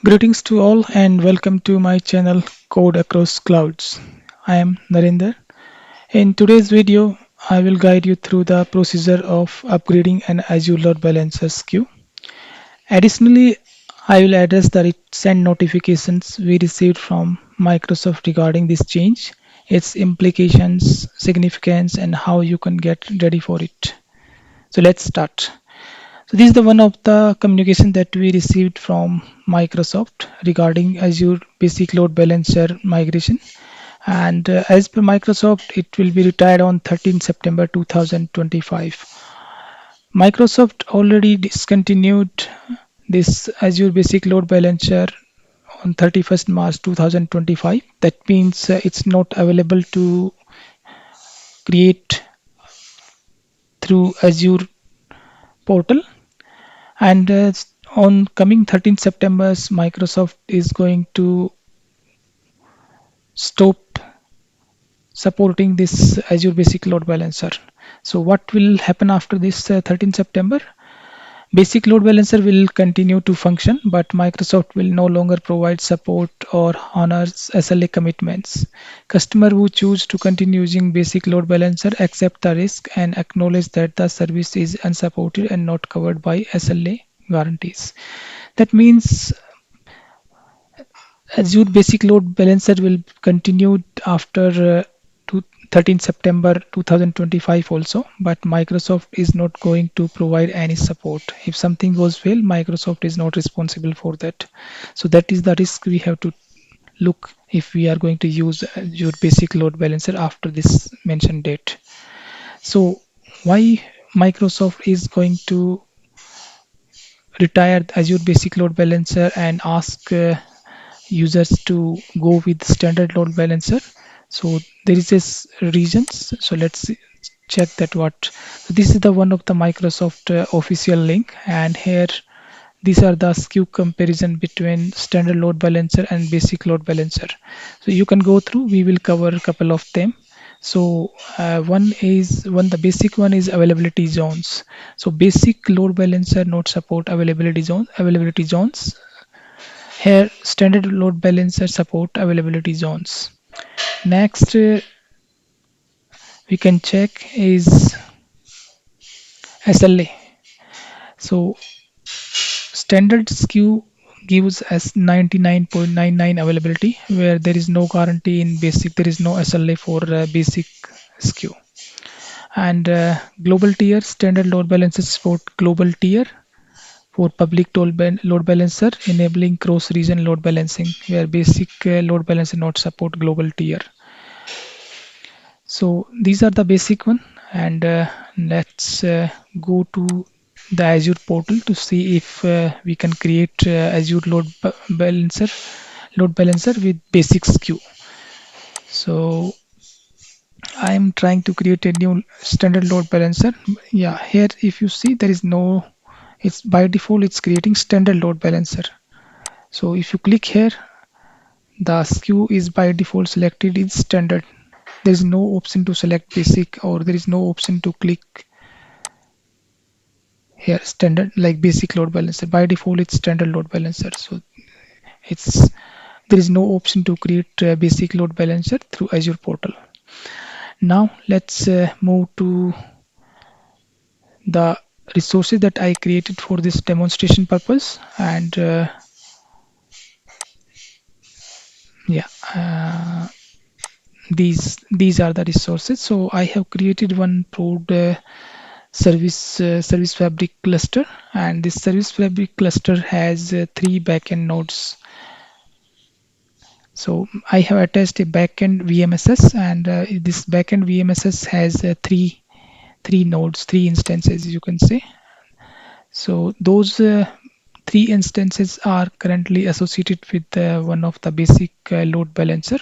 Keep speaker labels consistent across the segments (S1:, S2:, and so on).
S1: Greetings to all and welcome to my channel Code Across Clouds. I am Narendra. In today's video, I will guide you through the procedure of upgrading an Azure Load Balancer SKU. Additionally, I will address the recent notifications we received from Microsoft regarding this change, its implications, significance, and how you can get ready for it. So let's start. So this is the one of the communication that we received from Microsoft regarding Azure Basic Load Balancer migration. And as per Microsoft, it will be retired on 13 September 2025. Microsoft already discontinued this Azure Basic Load Balancer on 31st March 2025. That means it's not available to create through Azure portal. And on coming 13th September, Microsoft is going to stop supporting this Azure Basic Load Balancer. So what will happen after this 13th September? Basic Load Balancer will continue to function, but Microsoft will no longer provide support or honors SLA commitments. Customer who choose to continue using Basic Load Balancer accept the risk and acknowledge that the service is unsupported and not covered by SLA guarantees. That means Azure Basic Load Balancer will continue after 13 September 2025 also, but Microsoft is not going to provide any support. If something goes well, Microsoft is not responsible for that. So that is the risk we have to look if we are going to use Azure Basic Load Balancer after this mentioned date. So why Microsoft is going to retire Azure Basic Load Balancer and ask users to go with standard load balancer? So there is this reasons. So let's check that what. This is the one of the Microsoft official link, and here these are the SKU comparison between standard load balancer and basic load balancer. So you can go through. We will cover a couple of them. So the basic one is availability zones. So basic load balancer not support availability zones. Here standard load balancer support availability zones. Next we can check is SLA. So standard SKU gives us 99.99 availability, where there is no guarantee in basic. There is no SLA for basic SKU. And global tier standard load balancer support global tier for public load balancer, enabling cross-region load balancing, where basic load balancer not support global tier. So these are the basic one, and let's go to the Azure portal to see if we can create Azure load balancer with basic SKU. So I'm trying to create a new standard load balancer. Yeah, here if you see there is no, it's by default it's creating standard load balancer. So if you click here, the SKU is by default selected in standard. There is no option to select basic, or there is no option to click here standard like basic load balancer. By default it's standard load balancer. So it's there is no option to create basic load balancer through Azure portal. Now let's move to the resources that I created for this demonstration purpose, and these are the resources. So I have created one prod service fabric cluster, and this service fabric cluster has 3 backend nodes. So I have attached a backend VMSS, and this backend VMSS has three nodes, 3 instances, you can say. So those 3 instances are currently associated with one of the basic load balancer.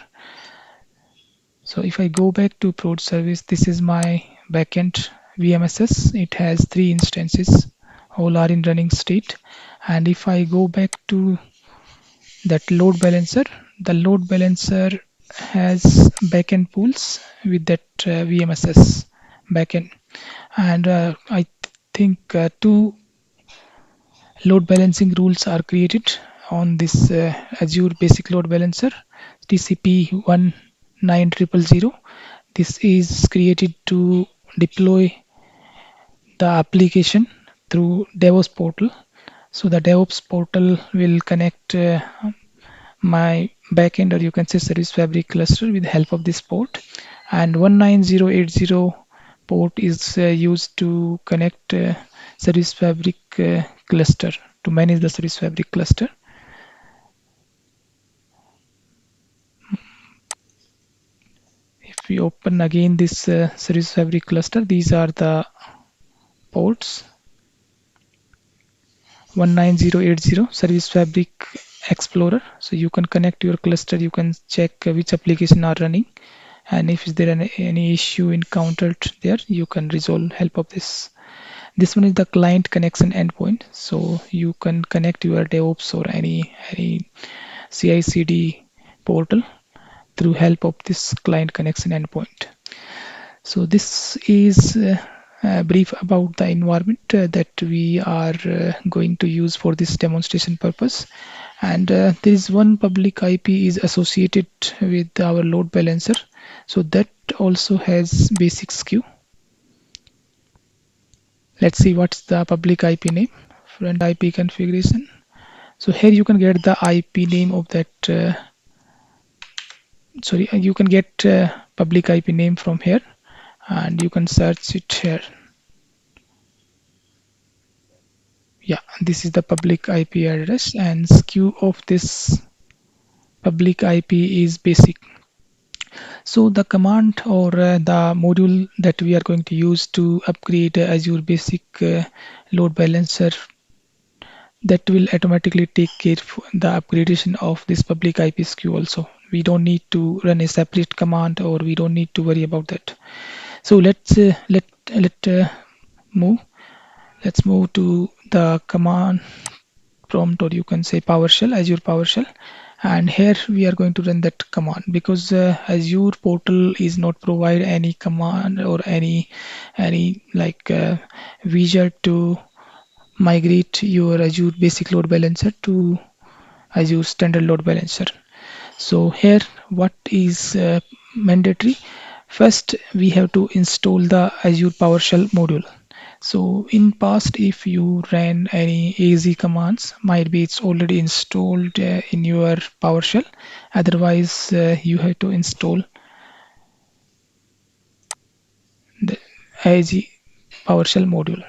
S1: So if I go back to prod service, this is my backend VMSS. It has 3 instances, all are in running state. And if I go back to that load balancer, the load balancer has backend pools with that VMSS backend. And I think 2 load balancing rules are created, on this Azure Basic Load Balancer TCP 19000. This is created to deploy the application through DevOps portal. So the DevOps portal will connect my backend, or you can say Service Fabric cluster, with the help of this port. And 19080 port is used to connect Service Fabric cluster, to manage the Service Fabric cluster. If we open again this Service Fabric cluster, these are the ports. 19080 Service Fabric Explorer. So you can connect your cluster, you can check which application are running, and if there any issue encountered there, you can resolve help of this. This one is the client connection endpoint. So you can connect your DevOps or any CI/CD portal through help of this client connection endpoint. So this is brief about the environment that we are going to use for this demonstration purpose. And there is one public IP is associated with our load balancer. So that also has basic SKU. Let's see what's the public IP name. Front IP configuration. So here you can get the IP name of that. You can get public IP name from here, and you can search it here. Yeah, this is the public IP address, and SKU of this public IP is basic. So the command or the module that we are going to use to upgrade Azure Basic Load Balancer, that will automatically take care of the upgradation of this public IP SKU also. We don't need to run a separate command, or we don't need to worry about that. So let's move. Let's move to the command prompt, or you can say PowerShell, Azure PowerShell. And here we are going to run that command, because Azure portal is not provide any command or any like wizard to migrate your Azure Basic Load Balancer to Azure Standard Load Balancer. So here what is mandatory? First, we have to install the Azure PowerShell module. So in past, if you ran any AZ commands, might be it's already installed in your PowerShell. Otherwise, you have to install the AZ PowerShell module.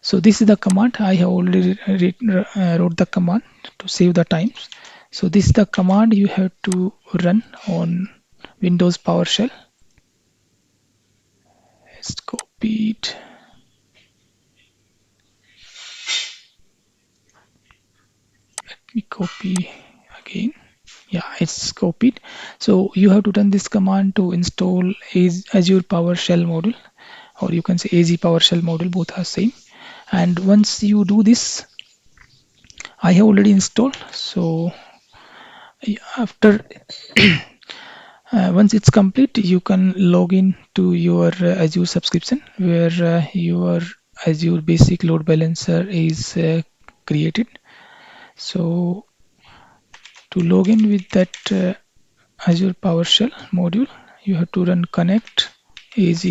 S1: So this is the command. I have already wrote the command to save the times. So this is the command you have to run on Windows PowerShell. It's copied. Let me copy again. Yeah, it's copied. So you have to run this command to install Azure PowerShell module, or you can say AZ PowerShell module, both are same. And once you do this, I have already installed. So after once it's complete, you can log in to your Azure subscription, where your Azure Basic Load Balancer is created. So to log in with that Azure PowerShell module, you have to run connect AZ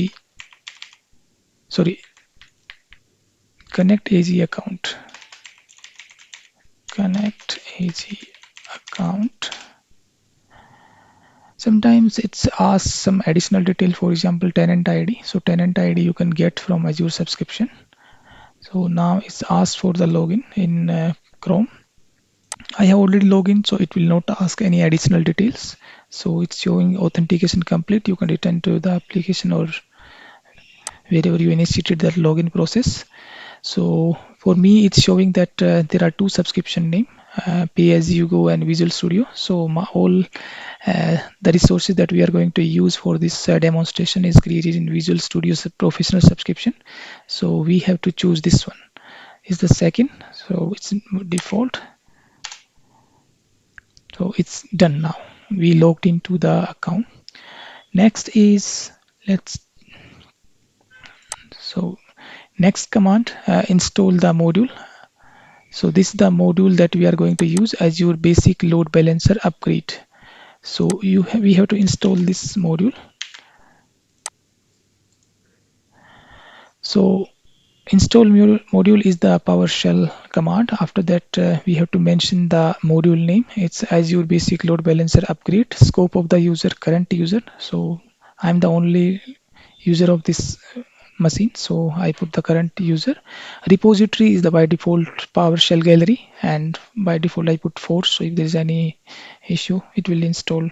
S1: account. Connect AZ account. Sometimes it's asked some additional detail, for example, tenant ID. So tenant ID you can get from Azure subscription. So now it's asked for the login in Chrome. I have already logged in, so it will not ask any additional details. So it's showing authentication complete. You can return to the application or wherever you initiated that login process. So for me, it's showing that there are two subscription name, Pay As You Go and Visual Studio. So all the resources that we are going to use for this demonstration is created in Visual Studio's professional subscription. So we have to choose this one. Is the second. So it's default. So it's done now. We logged into the account. Next is next command, install the module. So this is the module that we are going to use, Azure Basic Load Balancer upgrade. So we have to install this module. So install module is the PowerShell command. After that, we have to mention the module name. It's Azure Basic Load Balancer upgrade. Scope of the user, current user. So I'm the only user of this machine, so I put the current user. Repository is the by default PowerShell gallery, and by default I put 4. So if there is any issue, it will install.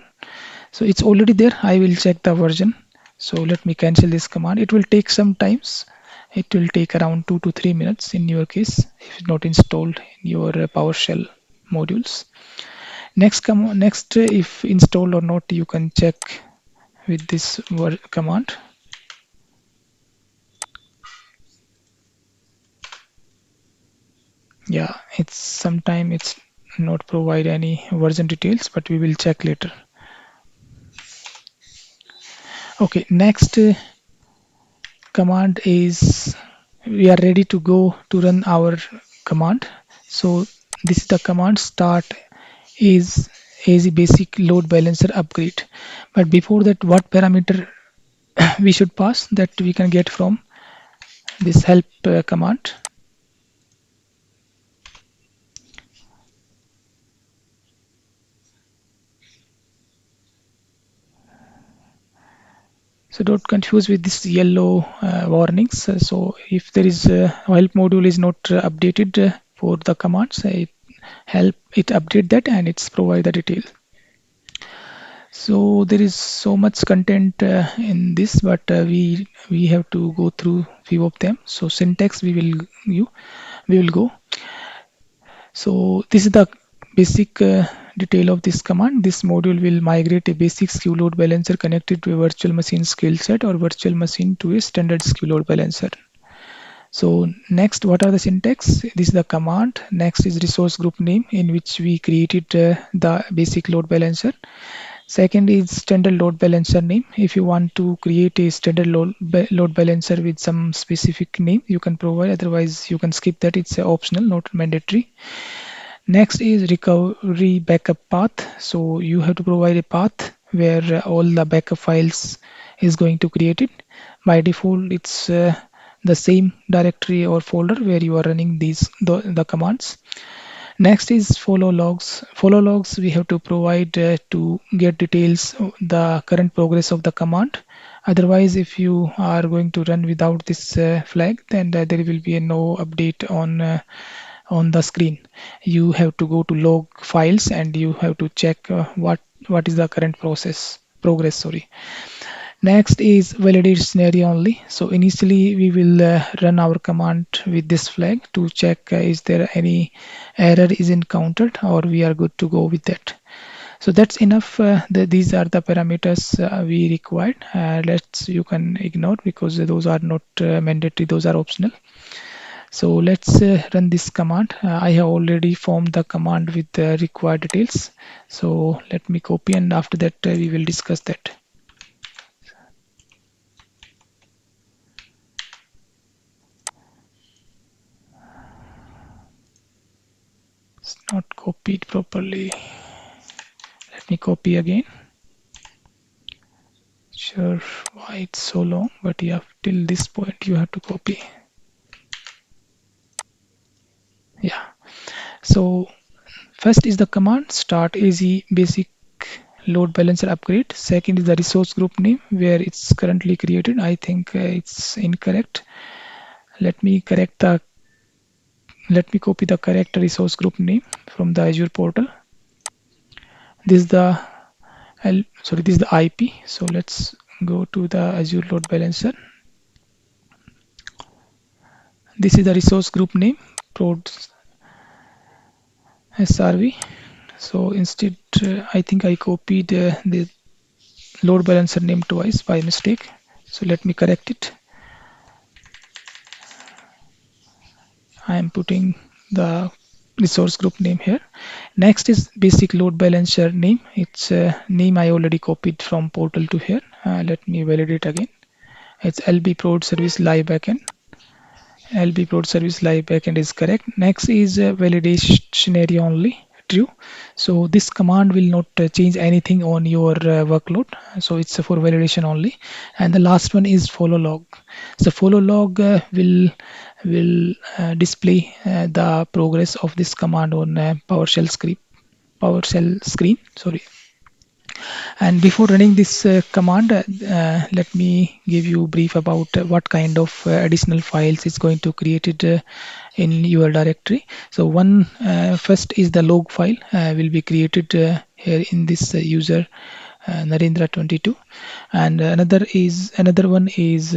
S1: So it's already there. I will check the version. So let me cancel this command. It will take some times. It will take around 2 to 3 minutes in your case if it's not installed in your PowerShell modules. Next, if installed or not, you can check with this command. Yeah, it's sometime it's not provide any version details, but we will check later. Okay, next command is we are ready to go to run our command. So this is the command start is Azure Basic Load Balancer upgrade. But before that, what parameter we should pass that we can get from this help command? So don't confuse with this yellow warnings. So if there is help module is not updated for the commands, it help it update that and it's provide the detail. So there is so much content in this, but we have to go through few of them. So syntax we will go. So this is the basic detail of this command. This module will migrate a basic SKU load balancer connected to a virtual machine skill set or virtual machine to a standard SKU load balancer. So next, what are the syntax? This is the command. Next is resource group name in which we created the basic load balancer. Second is standard load balancer name. If you want to create a standard load balancer with some specific name, you can provide. Otherwise, you can skip that. It's optional, not mandatory. Next is recovery backup path. So you have to provide a path where all the backup files is going to create it. By default, it's the same directory or folder where you are running the commands. Next is follow logs. Follow logs we have to provide to get details the current progress of the command. Otherwise, if you are going to run without this flag, then there will be no update on the screen. You have to go to log files and you have to check what is the current progress. Sorry. Next is validate scenario only. So initially we will run our command with this flag to check is there any error is encountered or we are good to go with that. So that's enough. These are the parameters we required. You can ignore because those are not mandatory, those are optional. So let's run this command. I have already formed the command with the required details. So let me copy and after that we will discuss that. It's not copied properly. Let me copy again. Sure, why it's so long, but yeah, till this point you have to copy. Yeah. So first is the command start Azure Basic Load Balancer upgrade. Second is the resource group name where it's currently created. I think it's incorrect. Let me copy the correct resource group name from the Azure portal. This is the this is the IP. So let's go to the Azure Load Balancer. This is the resource group name, prod SRV. So instead, I think I copied the load balancer name twice by mistake. So let me correct it. I am putting the resource group name here. Next is basic load balancer name. It's name I already copied from portal to here. Let me validate again. It's LB prod service live backend. LB prod service live backend is correct. Next is validation scenario only, true. So this command will not change anything on your workload. So it's for validation only. And the last one is follow log. So follow log will display the progress of this command on PowerShell screen. Sorry. And before running this command, let me give you a brief about what kind of additional files is going to created in your directory. So one first is the log file will be created here in this user Narendra 22, and another one is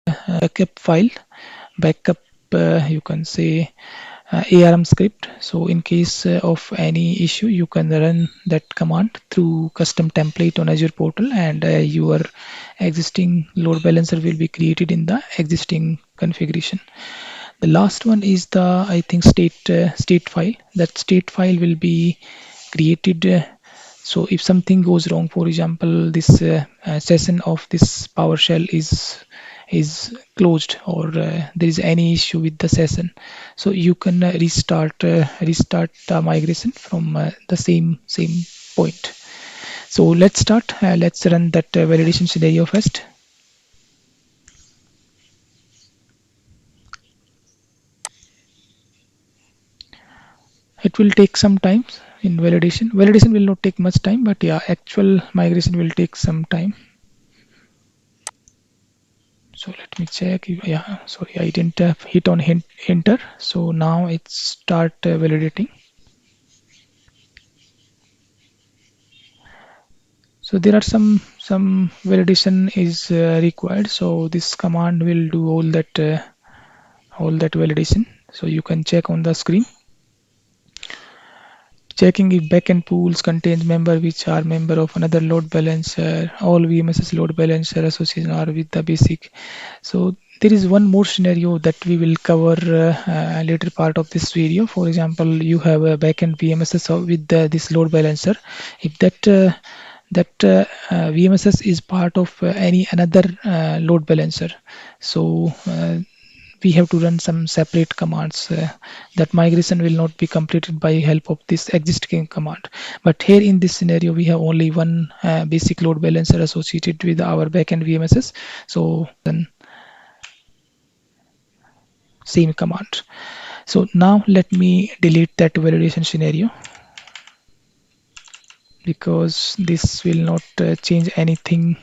S1: backup file, backup you can say ARM script. So in case of any issue, you can run that command through custom template on Azure portal, and your existing load balancer will be created in the existing configuration. The last one is the, I think, state file. That state file will be created. So if something goes wrong, for example, this session of this PowerShell is closed, or there is any issue with the session, so you can restart the migration from the same point. So let's start. Let's run that validation scenario first. It will take some time in validation. Validation will not take much time, but yeah, actual migration will take some time. So let me check. Yeah, sorry, I didn't hit on enter. So now it's start validating. So there are some validation is required. So this command will do all that validation. So you can check on the screen. Checking if backend pools contains member which are member of another load balancer. All VMSS load balancer association are with the basic. So there is one more scenario that we will cover later part of this video. For example, you have a backend VMSS with this load balancer. If that VMSS is part of any another load balancer, so we have to run some separate commands. That migration will not be completed by help of this existing command. But here in this scenario, we have only one basic load balancer associated with our backend VMSS. So then same command. So now let me delete that validation scenario, because this will not change anything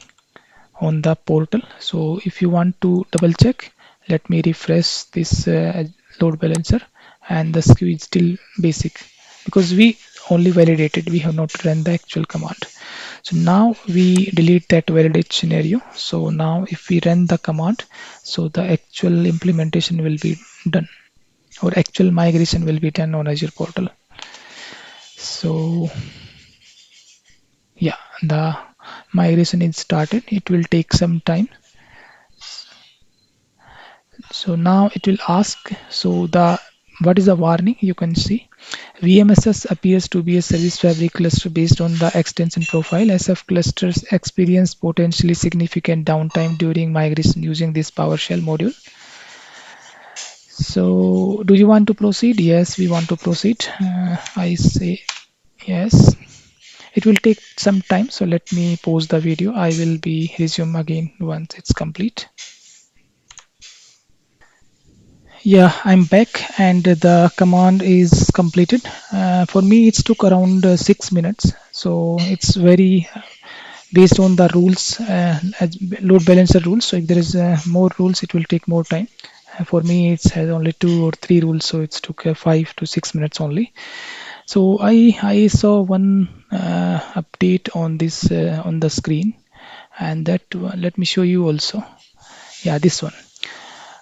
S1: on the portal. So if you want to double check, let me refresh this load balancer, and the SKU is still basic, because we only validated, we have not run the actual command. So now we delete that validate scenario. So now if we run the command, so the actual implementation will be done, or actual migration will be done on Azure portal. So yeah, the migration is started. It will take some time. So now it will ask, so the what is the warning? You can see VMSS appears to be a service fabric cluster based on the extension profile. SF clusters experience potentially significant downtime during migration using this PowerShell module. So do you want to proceed? Yes, we want to proceed. I say yes. It will take some time, so let me pause the video. I will be resume again once it's complete. Yeah, I'm back, and the command is completed. For me, it took around 6 minutes. So it's very based on the rules, load balancer rules. So if there is more rules, it will take more time. For me, it has only 2 or 3 rules, so it took 5 to 6 minutes only. So I saw one update on this on the screen, and that one, let me show you also. Yeah, this one.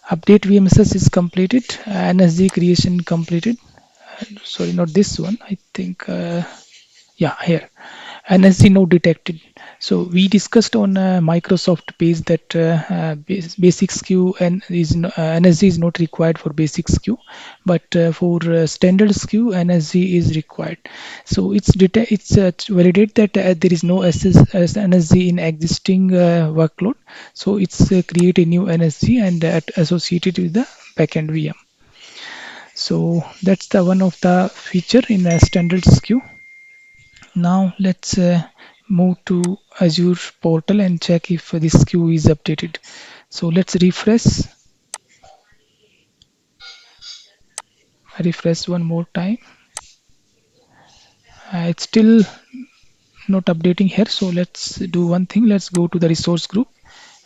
S1: Update VMSS is completed. NSG creation completed. Sorry, not this one. I think, yeah, here. NSG node detected. So we discussed on Microsoft page that basic SKU and NSG is not required for basic SKU, but for standard SKU NSG is required. So it's validate that there is no NSG in existing workload. So it's create a new NSG and associated with the backend VM. So that's the one of the feature in a standard SKU. Now let's move to Azure portal and check if this queue is updated. So let's refresh one more time. It's still not updating here. So let's do one thing. Let's go to the resource group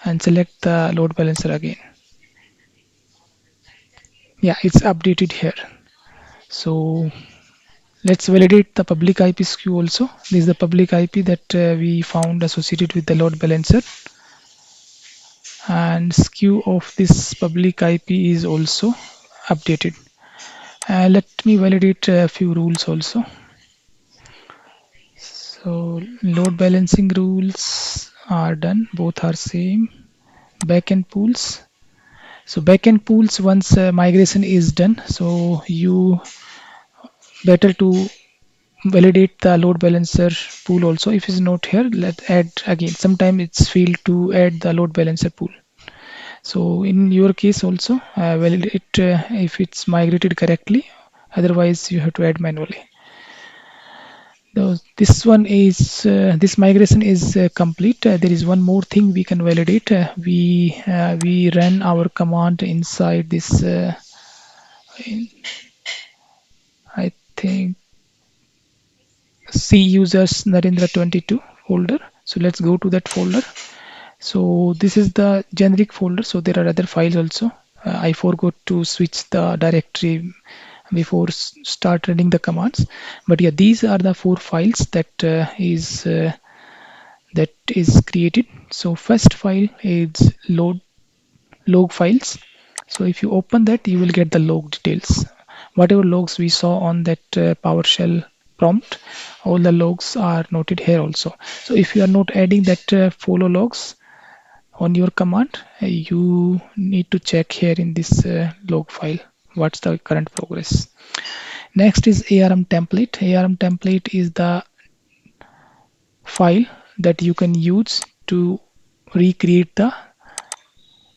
S1: and select the load balancer again. Yeah, it's updated here. So let's validate the public IP SKU also. This is the public IP that we found associated with the load balancer, and SKU of this public IP is also updated. Let me validate a few rules also. So load balancing rules are done, both are same. Backend pools. So backend pools, once migration is done, so you better to validate the load balancer pool also. If it's not here, let add again. Sometimes it's failed to add the load balancer pool. So in your case also, validate if it's migrated correctly. Otherwise, you have to add manually. This one is this migration is complete. There is one more thing we can validate. We run our command inside this. I think C users Narendra 22 folder. So let's go to that folder. So this is the generic folder. So there are other files also. I forgot to switch the directory before start running the commands. But yeah, these are the four files that is created. So first file is log files. So if you open that, you will get the log details. Whatever logs we saw on that PowerShell prompt, all the logs are noted here also. So if you are not adding that follow logs on your command, you need to check here in this log file what's the current progress. Next is ARM template. ARM template is the file that you can use to recreate the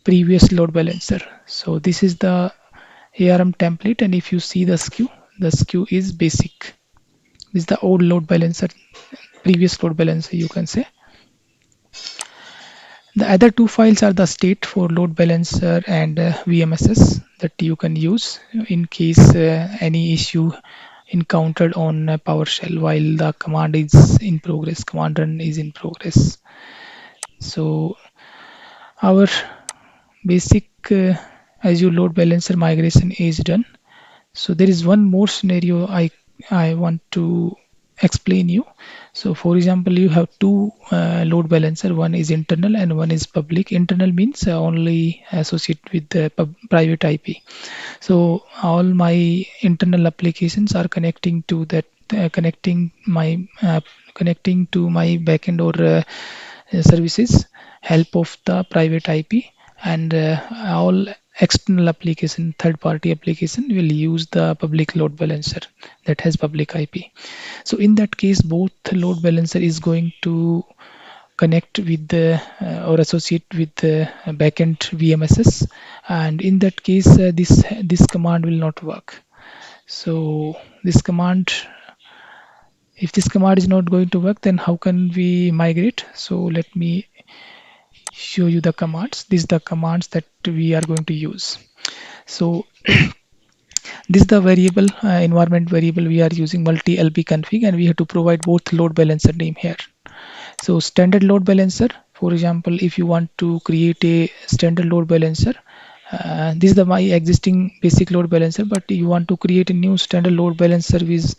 S1: previous load balancer. So this is the ARM template, and if you see the SKU is basic. This is the old load balancer, previous load balancer you can say. The other two files are the state for load balancer and VMSS that you can use in case any issue encountered on PowerShell while the command is in progress, command run is in progress. So our basic Azure load balancer migration is done. So there is one more scenario I want to explain you. So for example, you have two load balancer. One is internal and one is public. Internal means only associated with the private IP. So all my internal applications are connecting to that, connecting to my backend or services help of the private IP, and all external application, third party application will use the public load balancer that has public IP. So in that case, both load balancer is going to connect with the or associate with the backend VMSS, and in that case this command will not work. So this command, if this command is not going to work, then how can we migrate? So let me show you the commands. These are the commands that we are going to use. So this is the variable environment variable we are using, multi lb config, and we have to provide both load balancer name here. So standard load balancer, for example, if you want to create a standard load balancer, this is my existing basic load balancer, but you want to create a new standard load balancer with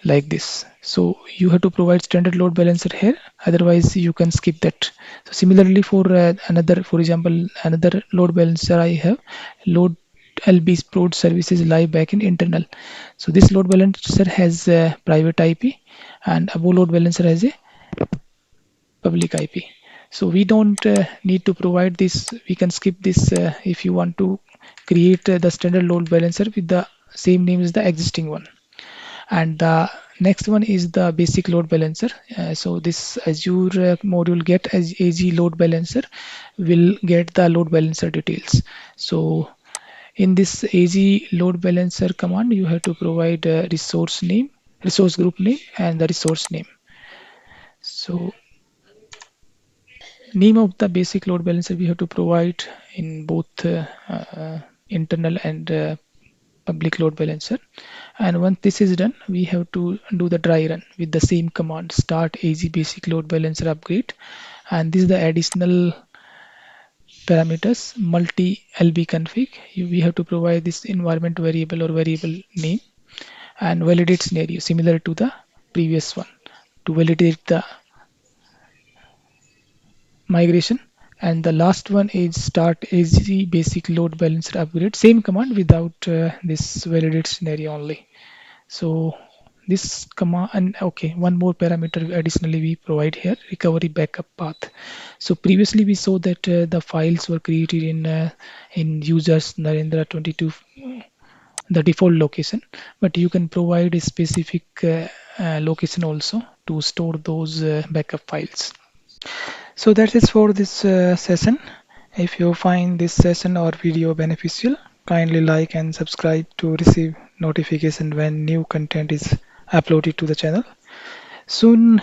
S1: like this. So you have to provide standard load balancer here, otherwise you can skip that. So similarly for another, for example, another load balancer I have, load LB prod services live backend internal. So this load balancer has a private IP and above load balancer has a public IP. So we don't need to provide this. We can skip this if you want to create the standard load balancer with the same name as the existing one. And the next one is the basic load balancer. So this Azure module get as AG load balancer will get the load balancer details. So in this AG load balancer command, you have to provide a resource name, resource group name, and the resource name. So name of the basic load balancer we have to provide in both internal and public load balancer. And once this is done, we have to do the dry run with the same command start AZ basic load balancer upgrade. And this is the additional parameters multi LB config. We have to provide this environment variable or variable name and validate scenario similar to the previous one to validate the migration. And the last one is start AZ basic load balancer upgrade, same command without this validate scenario only. So this command, and okay, one more parameter additionally we provide here, recovery backup path. So previously we saw that the files were created in users Narendra 22 the default location, but you can provide a specific location also to store those backup files. So that is for this session. If you find this session or video beneficial, kindly like and subscribe to receive notification when new content is uploaded to the channel. Soon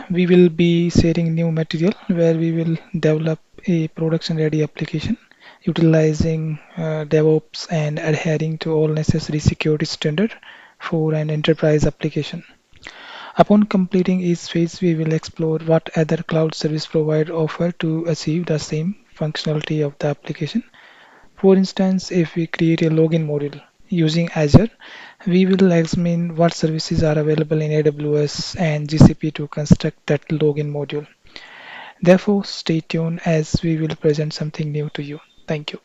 S1: we will be sharing new material where we will develop a production ready application utilizing DevOps and adhering to all necessary security standard for an enterprise application. Upon completing each phase, we will explore what other cloud service providers offer to achieve the same functionality of the application. For instance, if we create a login module using Azure, we will examine what services are available in AWS and GCP to construct that login module. Therefore, stay tuned as we will present something new to you. Thank you.